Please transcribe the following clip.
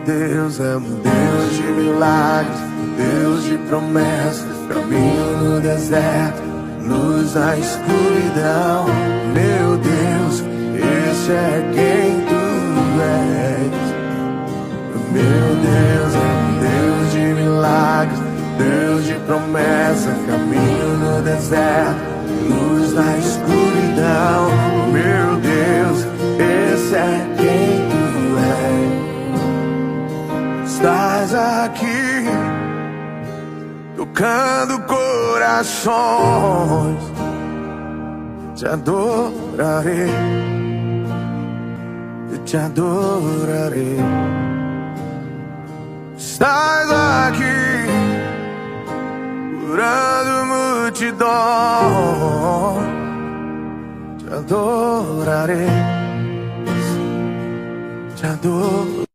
Deus é um Deus de milagres, Deus de promessas, caminho no deserto, luz na escuridão. Meu Deus, esse é quem tu és. Meu Deus é um Deus de milagres, Deus de promessas, caminho no deserto, luz na escuridão. Meu Deus, esse é quem tu és. Estás aqui, tocando corações. Te adorarei, eu te adorarei. Estás aqui, curando multidões. Te adorarei, te adorarei.